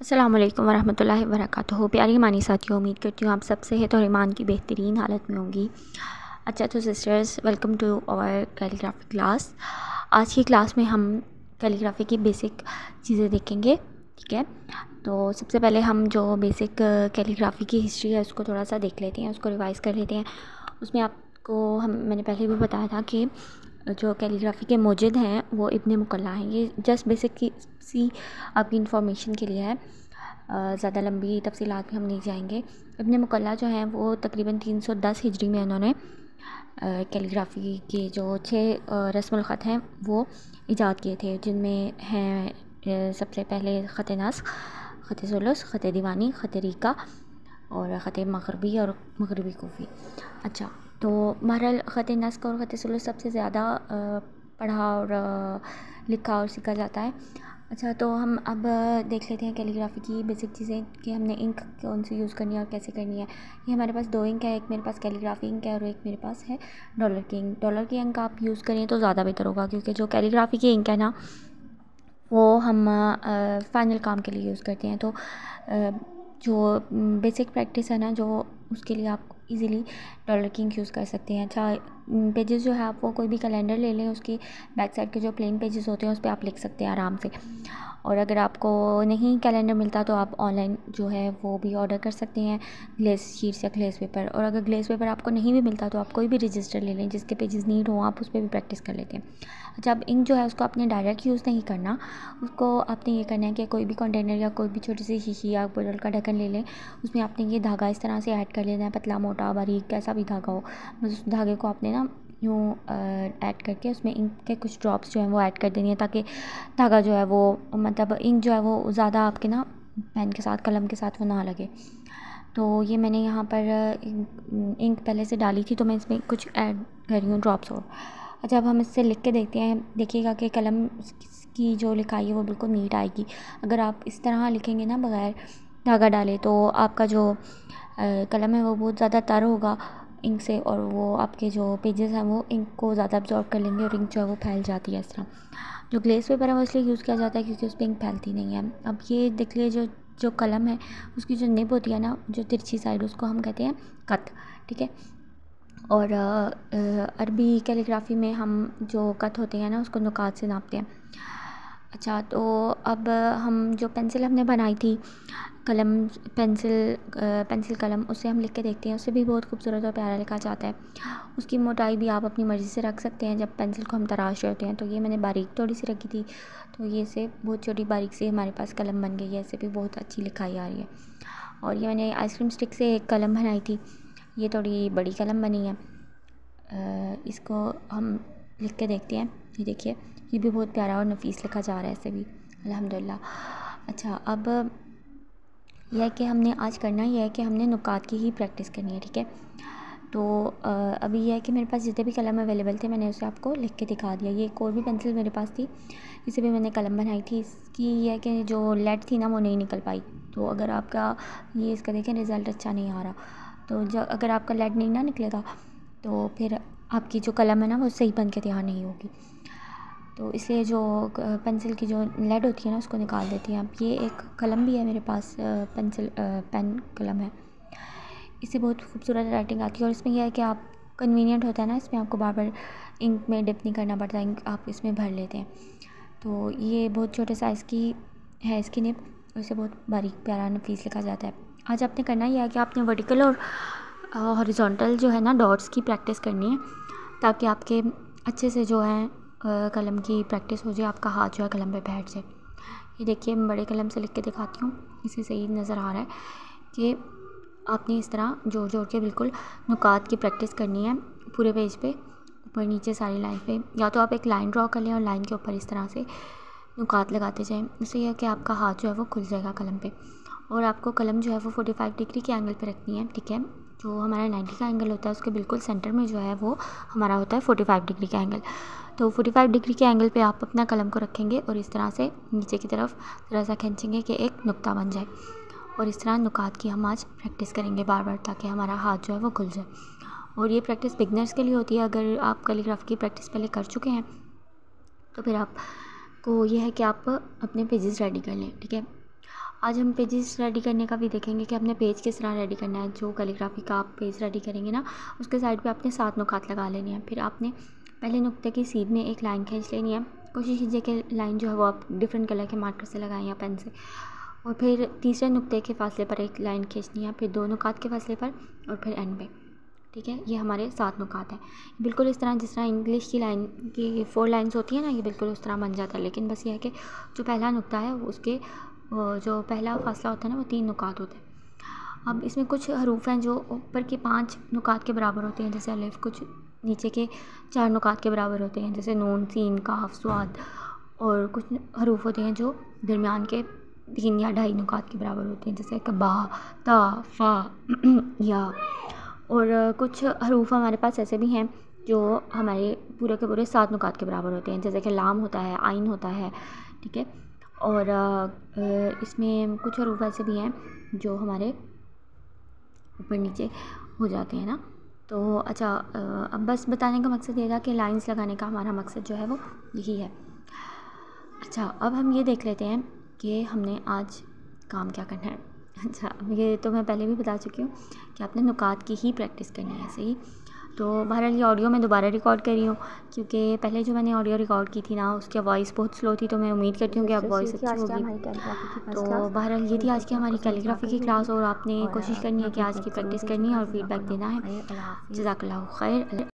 अस्सलाम वालेकुम वरहमतुल्लाहि वबरकातुहू। प्यारी मानी साथियों, उम्मीद करती हूँ आप सब सेहत और ईमान की बेहतरीन हालत में होंगी। अच्छा तो sisters, welcome to our calligraphy class. आज की क्लास में हम कैलीग्राफी की बेसिक चीज़ें देखेंगे। ठीक है, तो सबसे पहले हम जो बेसिक कैलीग्राफी की हिस्ट्री है उसको थोड़ा सा देख लेते हैं, उसको रिवाइज़ कर लेते हैं। उसमें आपको मैंने पहले भी बताया था कि जो कैलीग्राफी के मोजिद हैं वो इब्न मुकल्ला हैं। ये जस्ट बेसिक की सी आपकी इन्फॉर्मेशन के लिए है, ज़्यादा लंबी तफसीलात में हम नहीं जाएंगे। इब्न मुकल्ला जो हैं वो तकरीबन 310 हिजरी में उन्होंने कैलीग्राफी के जो 6 रस्मुल ख़त हैं वो ईजाद किए थे, जिनमें हैं सबसे पहले ख़त नस्ख़, ख़त सुलुस, ख़त दीवानी, ख़त रीका और ख़त मग़रबी और मग़रबी कोफ़ी। अच्छा, तो बहरहाल ख़त नस्ख़ और ख़त सुलुस सबसे ज़्यादा पढ़ा और लिखा और सीखा जाता है। अच्छा, तो हम अब देख लेते हैं कैलीग्राफी की बेसिक चीज़ें कि हमने इंक कौन सी यूज़ करनी है और कैसे करनी है। ये हमारे पास 2 इंक है, एक मेरे पास कैलीग्राफी इंक है और एक मेरे पास है डॉलर की इंक। डॉलर की इंक आप यूज़ करें तो ज़्यादा बेहतर होगा, क्योंकि जो कैलीग्राफी की इंक है ना वो हम फ़ाइनल काम के लिए यूज़ करते हैं। तो जो बेसिक प्रैक्टिस है ना, जो उसके लिए आप इजीली डॉलर की इंक यूज़ कर सकते हैं। अच्छा, पेजेस जो है आप वो कोई भी कैलेंडर ले लें, उसकी बैक साइड के जो प्लेन पेजेस होते हैं उस पर आप लिख सकते हैं आराम से। और अगर आपको नहीं कैलेंडर मिलता तो आप ऑनलाइन जो है वो भी ऑर्डर कर सकते हैं, ग्लेस शीट्स या ग्लेस पेपर। और अगर ग्लेस पेपर आपको नहीं भी मिलता तो आप कोई भी रजिस्टर ले लें जिसके पेजेस नीड हो, आप उस पर भी प्रैक्टिस कर लेते हैं। अच्छा, अब इंक जो है उसको आपने डायरेक्ट यूज़ नहीं करना, उसको आपने ये करना है कि कोई भी कंटेनर या कोई भी छोटी सी शीशी या बोतल का ढक्कन ले लें, उसमें आपने ये धागा इस तरह से ऐड कर लेना है, पतला मोटा बारीक कैसा भी धागा हो, बस उस धागे को आपने ना यूँ ऐड करके उसमें इंक के कुछ ड्रॉप्स जो हैं वो ऐड कर देनी है, ताकि धागा जो है वो मतलब इंक जो है वो ज़्यादा आपके ना पेन के साथ कलम के साथ वो ना लगे। तो ये मैंने यहाँ पर इंक पहले से डाली थी, तो मैं इसमें कुछ ऐड कर रही हूँ ड्रॉप्स और। अच्छा, अब हम इससे लिख के देखते हैं, देखिएगा कि कलम की जो लिखाई है वो बिल्कुल नीट आएगी। अगर आप इस तरह लिखेंगे ना बग़ैर धागा डाले तो आपका जो कलम है वो बहुत ज़्यादा तर होगा इंक से, और वो आपके जो पेजेस हैं वो इंक को ज़्यादा अब्जॉर्ब कर लेंगे और इंक जो है वो फैल जाती है इस तरह। जो ग्लेस पेपर है वो इसलिए यूज़ किया जाता है क्योंकि उस पर इंक फैलती नहीं है। अब ये देख लिए, जो जो कलम है उसकी जो निब होती है ना, जो तिरछी साइड, उसको हम कहते हैं कत। ठीक है, और अरबी कैलीग्राफी में हम जो कत होते हैं ना उसको नुकात से नापते हैं। अच्छा, तो अब हम जो पेंसिल हमने बनाई थी, कलम पेंसिल कलम, उससे हम लिख के देखते हैं, उससे भी बहुत खूबसूरत और प्यारा लिखा जाता है। उसकी मोटाई भी आप अपनी मर्ज़ी से रख सकते हैं जब पेंसिल को हम तराश रहे होते हैं। तो ये मैंने बारीक थोड़ी सी रखी थी, तो ये से बहुत छोटी बारीक सी हमारे पास कलम बन गई है, इससे भी बहुत अच्छी लिखाई आ रही है। और ये मैंने आइसक्रीम स्टिक से एक कलम बनाई थी, ये थोड़ी बड़ी कलम बनी है। इसको हम लिख के देखते हैं, ये देखिए, ये भी बहुत प्यारा और नफीस लिखा जा रहा है इससे भी, अल्हम्दुलिल्लाह। अच्छा, अब यह है कि हमने आज करना ये है कि हमने नुकात की ही प्रैक्टिस करनी है। ठीक है, तो अभी यह है कि मेरे पास जितने भी कलम अवेलेबल थे मैंने उसे आपको लिख के दिखा दिया। ये एक और भी पेंसिल मेरे पास थी, इसे भी मैंने कलम बनाई थी। इसकी यह है कि जो लेड थी ना वो नहीं निकल पाई। तो अगर आपका ये इसका देखें रिज़ल्ट अच्छा नहीं आ रहा, तो जब अगर आपका लेड नहीं ना निकलेगा तो फिर आपकी जो कलम है ना वो सही बन के तैयार नहीं होगी। तो इसलिए जो पेंसिल की जो लेड होती है ना उसको निकाल देती हैं। अब ये एक कलम भी है मेरे पास, पेन कलम है, इससे बहुत खूबसूरत राइटिंग आती है। और इसमें यह है कि आप कन्वीनियंट होता है ना, इसमें आपको बार बार इंक में डिप नहीं करना पड़ता, इंक आप इसमें भर लेते हैं। तो ये बहुत छोटे साइज़ की है इसकी निब, और इसे बहुत बारीक प्यारा नफीस लिखा जाता है। आज आपने करना यह है कि आपने वर्टिकल और हॉरिजॉन्टल जो है ना डॉट्स की प्रैक्टिस करनी है, ताकि आपके अच्छे से जो है कलम की प्रैक्टिस हो जाए, आपका हाथ जो है कलम पे बैठ जाए। ये देखिए, मैं बड़े कलम से लिख के दिखाती हूँ, इसे सही नज़र आ रहा है कि आपने इस तरह जोड़ जोड़ के बिल्कुल नुकात की प्रैक्टिस करनी है पूरे पेज पे, ऊपर नीचे सारी लाइन पे। या तो आप एक लाइन ड्रॉ कर लें और लाइन के ऊपर इस तरह से नुकात लगाते जाएं, इससे यह कि आपका हाथ जो है वो खुल जाएगा कलम पे। और आपको कलम जो है वो 45 डिग्री के एंगल पे रखनी है। ठीक है, जो हमारा 90 का एंगल होता है उसके बिल्कुल सेंटर में जो है वो हमारा होता है 45 डिग्री का एंगल। तो 45 डिग्री के एंगल पे आप अपना कलम को रखेंगे और इस तरह से नीचे की तरफ ज़रा सा खींचेंगे कि एक नुक्ता बन जाए। और इस तरह नुकात की हम आज प्रैक्टिस करेंगे बार बार, ताकि हमारा हाथ जो है वो खुल जाए। और ये प्रैक्टिस बिगनर्स के लिए होती है। अगर आप कैलीग्राफी की प्रैक्टिस पहले कर चुके हैं तो फिर आपको ये है कि आप अपने पेजेस रेडी कर लें। ठीक है, आज हम पेजेस रेडी करने का भी देखेंगे कि आपने पेज किस तरह रेडी करना है। जो कैलीग्राफी का आप पेज रेडी करेंगे ना, उसके साइड पे आपने 7 नुकात लगा लेने हैं। फिर आपने पहले नुक्ते की सीध में एक लाइन खींच लेनी है। कोशिश कीजिए कि लाइन जो है वो आप डिफरेंट कलर के मार्कर से लगाएं या पेन से। और फिर तीसरे नुक्ते के फासले पर एक लाइन खींचनी है, फिर 2 नुकात के फासले पर और फिर एंड पे। ठीक है, ये हमारे 7 नुकात हैं। बिल्कुल इस तरह जिस तरह इंग्लिश की लाइन की 4 लाइन्स होती है ना, ये बिल्कुल उस तरह बन जाता है। लेकिन बस ये है कि जो पहला नुक्ता है उसके जो पहला फासला होता है ना, वो 3 नुकात होते हैं। अब इसमें कुछ हरूफ हैं जो ऊपर के 5 नुकात के बराबर होते हैं, जैसे अलिफ। कुछ नीचे के 4 नुकात के बराबर होते हैं, जैसे नून, सीन, काफ, स्वाद। और कुछ हरूफ होते हैं जो दरमियान के 3 या 2.5 नुकात के बराबर होते हैं, जैसे बा, ता, फा, या। और कुछ हरूफ हमारे पास ऐसे भी हैं जो हमारे पूरे के पूरे 7 नुकात के बराबर होते हैं, जैसे कि लाम होता है, आइन होता है। ठीक है, और इसमें कुछ हरूफ ऐसे भी हैं जो हमारे ऊपर नीचे हो जाते हैं ना। तो अच्छा, अब बस बताने का मकसद ये था कि लाइंस लगाने का हमारा मकसद जो है वो यही है। अच्छा, अब हम ये देख लेते हैं कि हमने आज काम क्या करना है। अच्छा, ये तो मैं पहले भी बता चुकी हूँ कि आपने नुकात की ही प्रैक्टिस करनी है, सही। तो बहरहाल ये ऑडियो मैं दोबारा रिकॉर्ड कर रही हूँ, क्योंकि पहले जो मैंने ऑडियो रिकॉर्ड की थी ना, उसकी वॉइस बहुत स्लो थी। तो मैं उम्मीद करती हूँ कि अब वॉइस अच्छी होगी। तो बहरहाल ये थी आज की हमारी कैलीग्राफी की क्लास, और आपने कोशिश करनी है कि आज की प्रैक्टिस करनी है और फीडबैक देना है। जज़ाकल्लाहु खैर।